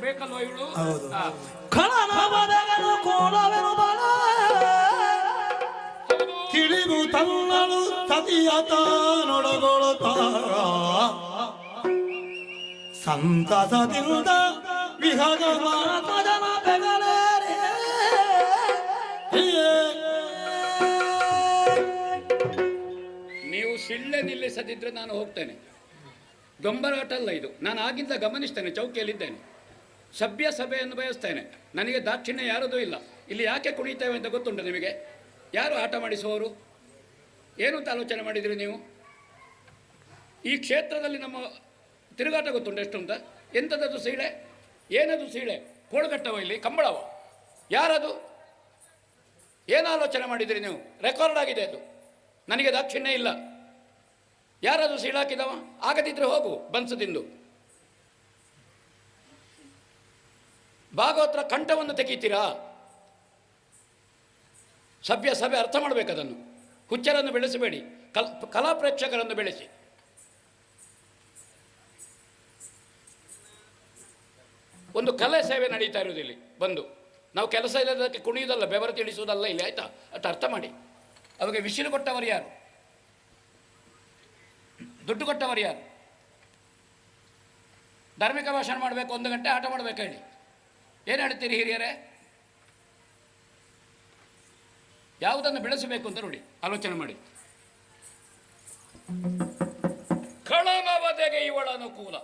ಬೇಕಲ್ವ ಇವಳು? ಹೌದು. ಖಳನವದಗನು ಕೋಲವೆನು ಬಲ ತಿಳಿದು ತನ್ನಳು ಸತಿಯತ ನೊಡಗೊಳುತ್ತ ಸಂತಸದಿಂದ ವಿಹಗ ಮಾತಜನ ಬೆಗಲೇರೆ. ನೀವು ಸಿಳ್ಳೆ ನಿಲ್ಲಿಸದಿದ್ರೆ ನಾನು ಹೋಗ್ತೇನೆ. ದೊಂಬರಾಟ ಅಲ್ಲ ಇದು. ನಾನು ಆಗಿಂದ ಗಮನಿಸ್ತೇನೆ, ಚೌಕಿಯಲ್ಲಿದ್ದೇನೆ. ಸಭ್ಯ ಸಭೆಯನ್ನು ಬಯಸ್ತೇನೆ. ನನಗೆ ದಾಕ್ಷಿಣ್ಯ ಯಾರದೂ ಇಲ್ಲ. ಇಲ್ಲಿ ಯಾಕೆ ಕುಣಿತೇವೆ ಅಂತ ಗೊತ್ತುಂಟು ನಿಮಗೆ? ಯಾರು ಆಟ ಮಾಡಿಸುವವರು? ಏನು ಅಂತ ಆಲೋಚನೆ ಮಾಡಿದ್ರಿ ನೀವು? ಈ ಕ್ಷೇತ್ರದಲ್ಲಿ ನಮ್ಮ ತಿರುಗಾಟ ಗೊತ್ತುಂಟು ಎಷ್ಟು ಅಂತ? ಎಂಥದ್ದು ಸೀಳೆ? ಏನದು ಸೀಳೆ? ಕೋಳುಗಟ್ಟವ ಇಲ್ಲಿ ಕಂಬಳವ? ಯಾರದು? ಏನು ಆಲೋಚನೆ ಮಾಡಿದಿರಿ ನೀವು? ರೆಕಾರ್ಡ್ ಆಗಿದೆ ಅದು. ನನಗೆ ದಾಕ್ಷಿಣ್ಯ ಇಲ್ಲ. ಯಾರದು ಸೀಳಾಕಿದವ? ಆಗದಿದ್ರೆ ಹೋಗು ಬನ್ಸು ತಿಂದು. ಭಾಗವತರ ಕಂಠವನ್ನು ತೆಗೀತೀರಾ? ಸಭ್ಯ ಸಭೆ ಅರ್ಥ ಮಾಡಬೇಕದನ್ನು. ಹುಚ್ಚರನ್ನು ಬೆಳೆಸಬೇಡಿ, ಕಲಾ ಪ್ರೇಕ್ಷಕರನ್ನು ಬೆಳೆಸಿ. ಒಂದು ಕಲೆ ಸೇವೆ ನಡೀತಾ ಇರುವುದಿಲ್ಲಿ ಬಂದು. ನಾವು ಕೆಲಸ ಇಲ್ಲದಕ್ಕೆ ಕುಣಿಯುವುದಲ್ಲ, ಬೆವರು ತಿಳಿಸುವುದಲ್ಲ ಇಲ್ಲಿ, ಆಯಿತಾ? ಅಷ್ಟು ಅರ್ಥ ಮಾಡಿ. ಅವಾಗ ವಿಸಿಲು ಕೊಟ್ಟವರು ಯಾರು? ದುಡ್ಡು ಕೊಟ್ಟವರು ಯಾರು? ಧಾರ್ಮಿಕ ಭಾಷಣ ಮಾಡಬೇಕು, 1 ಗಂಟೆ ಆಟ ಮಾಡಬೇಕು ಹೇಳಿ. ಏನು ಹೇಳ್ತೀರಿ ಹಿರಿಯರೇ? ಯಾವುದನ್ನು ಬೆಳೆಸಬೇಕು ಅಂತ ನೋಡಿ, ಆಲೋಚನೆ ಮಾಡಿ. ಖಳನವದೆಗೆ ಇವಳ ಅನುಕೂಲ.